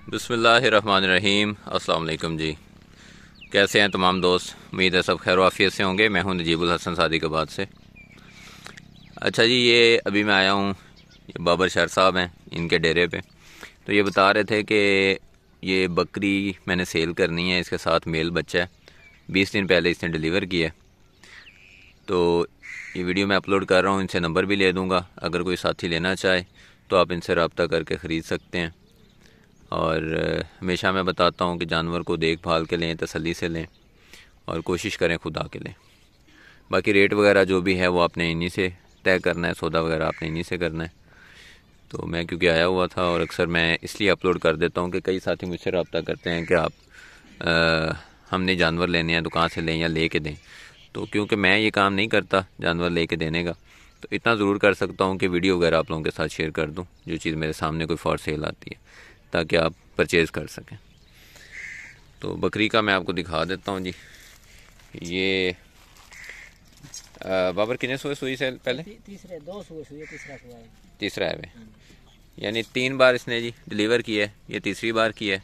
बिस्मिल्लाहिर्रहमानिर्रहीम। अस्सलाम वालेकुम जी। कैसे हैं तमाम दोस्त? उम्मीद है सब खैर आफियत से होंगे। मैं हूं नजीबुल हसन सादिकाबाद से। अच्छा जी, ये अभी मैं आया हूं, ये बाबर शहर साहब हैं, इनके डेरे पे। तो ये बता रहे थे कि ये बकरी मैंने सेल करनी है, इसके साथ मेल बच्चा है, 20 दिन पहले इसने डिलीवर किया है। तो ये वीडियो मैं अपलोड कर रहा हूँ, इनसे नंबर भी ले दूँगा। अगर कोई साथी लेना चाहे तो आप इनसे रब्ता करके ख़रीद सकते हैं। और हमेशा मैं बताता हूँ कि जानवर को देखभाल के लें, तसल्ली से लें और कोशिश करें खुदा के लें। बाकी रेट वगैरह जो भी है वो आपने इन्हीं से तय करना है, सौदा वगैरह आपने इन्हीं से करना है। तो मैं क्योंकि आया हुआ था और अक्सर मैं इसलिए अपलोड कर देता हूँ कि कई साथी मुझसे रब्ता करते हैं कि आप हमने जानवर लेने हैं, दुकान से लें या ले के दें। तो क्योंकि मैं ये काम नहीं करता जानवर ले के देने का, तो इतना ज़रूर कर सकता हूँ कि वीडियो वगैरह आप लोगों के साथ शेयर कर दूँ जो चीज़ मेरे सामने कोई फॉर सेल आती है, ताकि आप परचेज़ कर सकें। तो बकरी का मैं आपको दिखा देता हूँ जी। ये बाबर कितने सुई से पहले? तीसरे 2 सुई, तीसरा है वे, यानी 3 बार इसने जी डिलीवर किया है, ये तीसरी बार की है।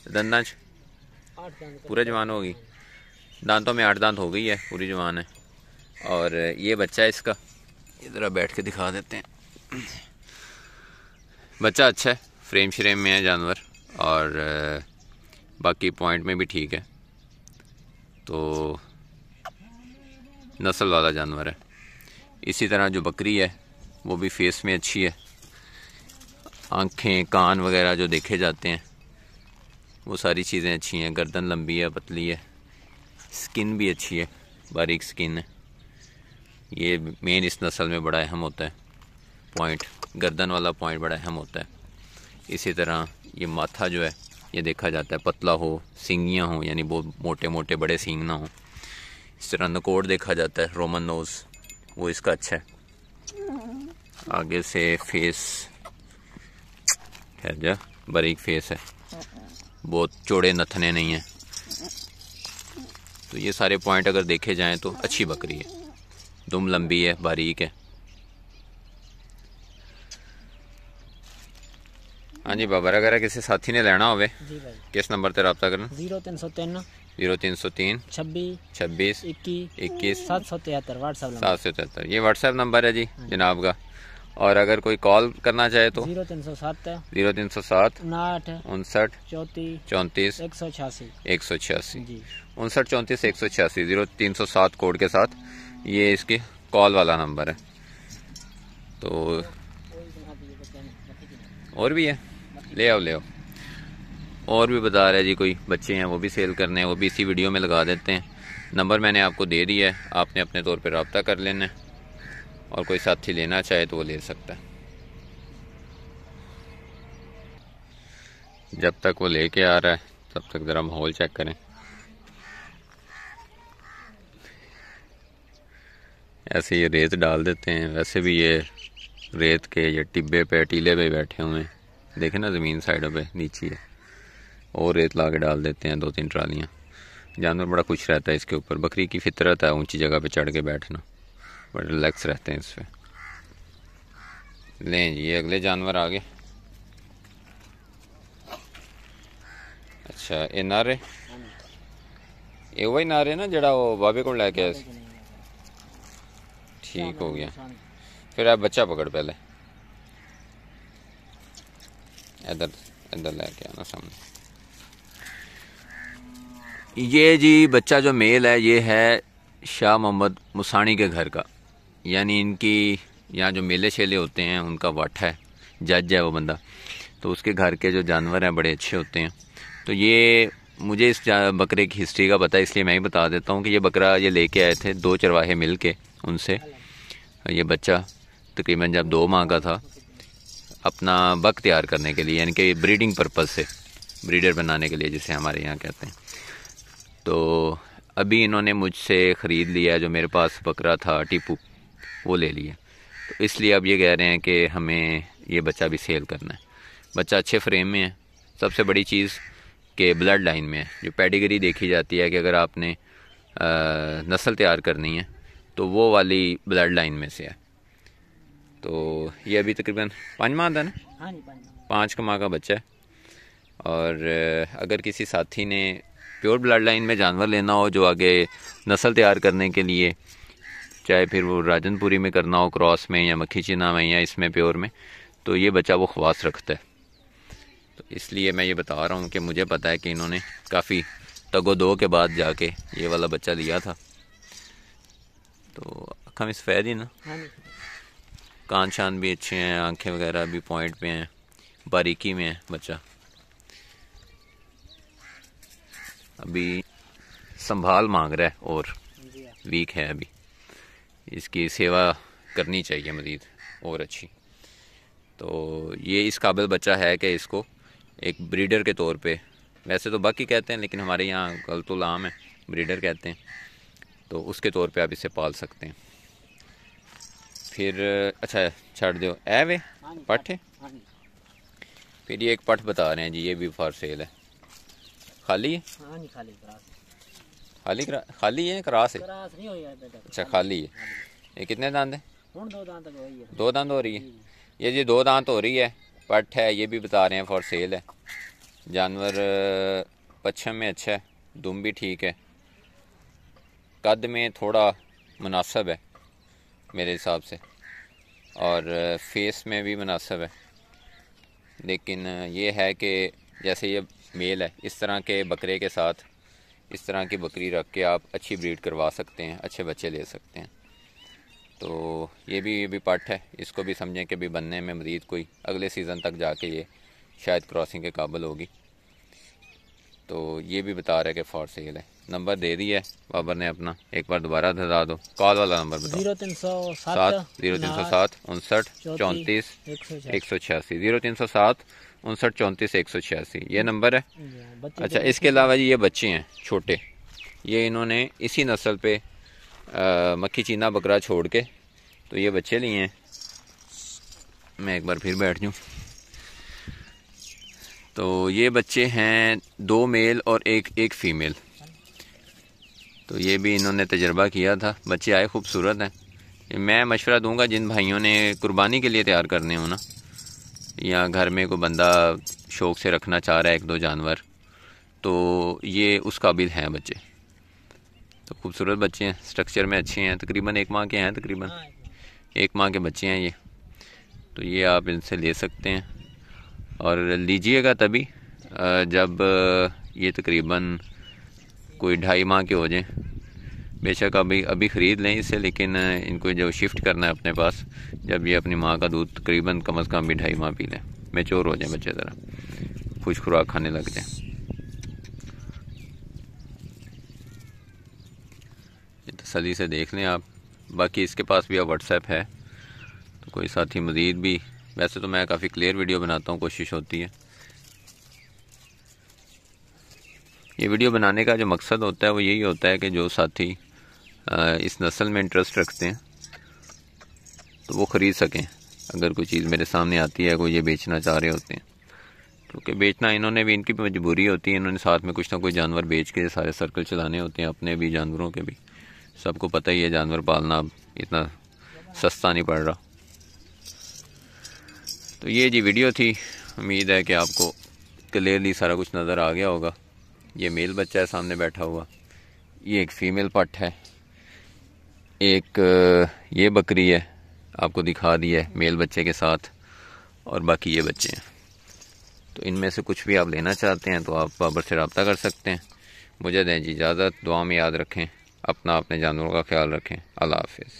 दंदा 8 दांत पूरे जवान होगी, दांतों में 8 दांत हो गई है, पूरी जवान है। और ये बच्चा है इसका, इधर बैठ के दिखा देते हैं। बच्चा अच्छा है, फ्रेम श्रेम में है जानवर, और बाकी पॉइंट में भी ठीक है। तो नस्ल वाला जानवर है। इसी तरह जो बकरी है वो भी फेस में अच्छी है, आँखें कान वगैरह जो देखे जाते हैं वो सारी चीज़ें अच्छी हैं। गर्दन लंबी है, पतली है, स्किन भी अच्छी है, बारीक स्किन है। ये मेन इस नस्ल में बड़ा अहम होता है, पॉइंट, गर्दन वाला पॉइंट बड़ा अहम होता है। इसी तरह ये माथा जो है ये देखा जाता है पतला हो, सींगियाँ हों, यानी बहुत मोटे मोटे बड़े सींग ना हो। इस तरह नकोड़ देखा जाता है, रोमन नोज़, वो इसका अच्छा है। आगे से फेस खैर जा बारीक फेस है, बहुत चौड़े नथने नहीं हैं। तो ये सारे पॉइंट अगर देखे जाएं तो अच्छी बकरी है। दुम लंबी है, बारीक है। हाँ जी बाबर, अगर किसी साथी ने लेना होवे किस नंबर पर रब्ता करना? 0303 0303 26 26 21 773 773 ये व्हाट्सएप नंबर है जी जनाब का। और अगर कोई कॉल करना चाहे तो 0307 0307 59 59 34 34 186 186 जी 59 34 186 0307 कोड के साथ ये इसकी कॉल वाला नंबर है। तो और भी है, ले आओ ले आओ। और भी बता रहे जी कोई बच्चे हैं वो भी सेल करने हैं, वो भी इसी वीडियो में लगा देते हैं। नंबर मैंने आपको दे दिया है, आपने अपने तौर पे रब्ता कर लेना है। और कोई साथी लेना चाहे तो वो ले सकता है। जब तक वो लेके आ रहा है तब तक ज़रा माहौल चेक करें। ऐसे ये रेत डाल देते हैं, वैसे भी ये रेत के या टिब्बे पे टीले पे बैठे हुए हैं। देखें ना ज़मीन साइडों पे नीचे है, और रेत ला के डाल देते हैं 2-3 ट्रालियाँ। जानवर बड़ा खुश रहता है इसके ऊपर। बकरी की फितरत है ऊंची जगह पे चढ़ के बैठना, बड़े रिलैक्स रहते हैं इस पर। लें जी, ये अगले जानवर आ गए। अच्छा ये नारे, ये वही नारे ना जड़ा वो बाबे को लेके आए? ठीक हो गया। फिर आप बच्चा पकड़ पहले, इधर इधर लेके आना सामने। ये जी बच्चा जो मेल है ये है शाह मोहम्मद मुसानी के घर का, यानी इनकी यहाँ जो मेले शेले होते हैं उनका वाट है, जज है वो बंदा। तो उसके घर के जो जानवर हैं बड़े अच्छे होते हैं। तो ये मुझे इस बकरे की हिस्ट्री का पता है, इसलिए मैं ही बता देता हूँ कि ये बकरा ये लेके आए थे 2 चरवाहे मिल के उनसे। ये बच्चा तकरीबन जब 2 माह का था, अपना बक तैयार करने के लिए, यानी कि ब्रीडिंग पर्पज़ से, ब्रीडर बनाने के लिए जिसे हमारे यहाँ कहते हैं। तो अभी इन्होंने मुझसे ख़रीद लिया, जो मेरे पास बकरा था टीपू वो ले लिया। तो इसलिए अब ये कह रहे हैं कि हमें ये बच्चा भी सेल करना है। बच्चा अच्छे फ्रेम में है। सबसे बड़ी चीज़ कि ब्लड लाइन में है, जो पेडिग्री देखी जाती है कि अगर आपने नस्ल तैयार करनी है तो वो वाली ब्लड लाइन में से है। तो ये अभी तकरीबन 5 माह था ना? हाँ जी, 5 माह का बच्चा है। और अगर किसी साथी ने प्योर ब्लड लाइन में जानवर लेना हो जो आगे नस्ल तैयार करने के लिए, चाहे फिर वो राजनपुरी में करना हो क्रॉस में या मक्खी चीना में या इसमें प्योर में, तो ये बच्चा वो ख्वास रखता है। तो इसलिए मैं ये बता रहा हूँ कि मुझे पता है कि इन्होंने काफ़ी तगो-दो के बाद जाके ये वाला बच्चा लिया था। तो अखा में सफ़ेद ही ना, कान शान भी अच्छे हैं, आंखें वगैरह भी पॉइंट पे हैं, बारीकी में है बच्चा। अभी संभाल मांग रहा है और वीक है, अभी इसकी सेवा करनी चाहिए मज़ीद और अच्छी। तो ये इस काबिल बच्चा है कि इसको एक ब्रीडर के तौर पे, वैसे तो बाकी कहते हैं लेकिन हमारे यहाँ गलतुल आम है, ब्रीडर कहते हैं, तो उसके तौर पे आप इसे पाल सकते हैं। फिर अच्छा छड़ दो ए वे पठ है। फिर ये एक पठ बता रहे हैं जी, ये भी फॉर सेल है। खाली है? खाली है, क्रास है? अच्छा खाली है। ये कितने दांत है? 2 दांत हो रही है ये जी, 2 दांत हो रही है, पठ है। ये भी बता रहे हैं फॉर सेल है। जानवर पच्छम में अच्छा है, दुम भी ठीक है, कद में थोड़ा मुनासिब है मेरे हिसाब से, और फेस में भी मुनासिब है। लेकिन ये है कि जैसे ये मेल है, इस तरह के बकरे के साथ इस तरह की बकरी रख के आप अच्छी ब्रीड करवा सकते हैं, अच्छे बच्चे ले सकते हैं। तो ये भी पट है, इसको भी समझें कि भी बनने में मज़ीद कोई अगले सीज़न तक जाके ये शायद क्रॉसिंग के काबिल होगी। तो ये भी बता रहा है कि फॉर सेल है। नंबर दे दिया है बाबर ने अपना, एक बार दोबारा बता दो। कॉल वाला नंबर बताओ। 0307 59 34 186 0307 59 34 186 ये नंबर है। अच्छा, इसके अलावा जी ये बच्चे हैं छोटे, ये इन्होंने इसी नस्ल पे मक्खी चीना बकरा छोड़ के तो ये बच्चे लिए हैं। मैं एक बार फिर बैठ जाऊँ। तो ये बच्चे हैं 2 मेल और एक फ़ीमेल। तो ये भी इन्होंने तजर्बा किया था, बच्चे आए खूबसूरत हैं। मैं मशवरा दूंगा जिन भाइयों ने कुर्बानी के लिए तैयार करने हो ना, या घर में कोई बंदा शौक़ से रखना चाह रहा है 1-2 जानवर, तो ये उस काबिल हैं बच्चे। तो खूबसूरत बच्चे हैं, स्ट्रक्चर में अच्छे हैं, तकरीबन 1 माह के हैं, तकरीबन 1 माह के बच्चे हैं ये। तो ये आप इनसे ले सकते हैं और लीजिएगा तभी जब ये तकरीबन कोई 2.5 माह के हो जाएं। बेशक अभी ख़रीद लें इसे, लेकिन इनको जो शिफ्ट करना है अपने पास, जब ये अपनी माँ का दूध तकरीबन कम से कम भी 2.5 माह पी लें, मैच्योर हो जाए बच्चे, ज़रा खुश खुराक खाने लग जाएं। तसल्ली से देख लें आप। बाकी इसके पास भी अब व्हाट्सएप है, तो कोई साथी मज़ीद भी, वैसे तो मैं काफ़ी क्लियर वीडियो बनाता हूँ, कोशिश होती है। ये वीडियो बनाने का जो मकसद होता है वो यही होता है कि जो साथी इस नस्ल में इंटरेस्ट रखते हैं तो वो ख़रीद सकें। अगर कोई चीज़ मेरे सामने आती है, कोई ये बेचना चाह रहे होते हैं, क्योंकि बेचना इन्होंने भी, इनकी भी मजबूरी होती है, इन्होंने साथ में कुछ ना कुछ जानवर बेच के सारे सर्कल चलाने होते हैं, अपने भी जानवरों के भी। सबको पता ही है जानवर पालना अब इतना सस्ता नहीं पड़ रहा। तो ये जी वीडियो थी, उम्मीद है कि आपको क्लियरली सारा कुछ नज़र आ गया होगा। ये मेल बच्चा है सामने बैठा हुआ, ये एक फ़ीमेल पट है, एक ये बकरी है आपको दिखा दी है मेल बच्चे के साथ, और बाकी ये बच्चे हैं। तो इनमें से कुछ भी आप लेना चाहते हैं तो आप बाबर से रब्ता कर सकते हैं। मुझे दें जी इजाज़त, दुआ में याद रखें, अपना अपने जानवरों का ख्याल रखें। अल्लाह हाफ़िज़।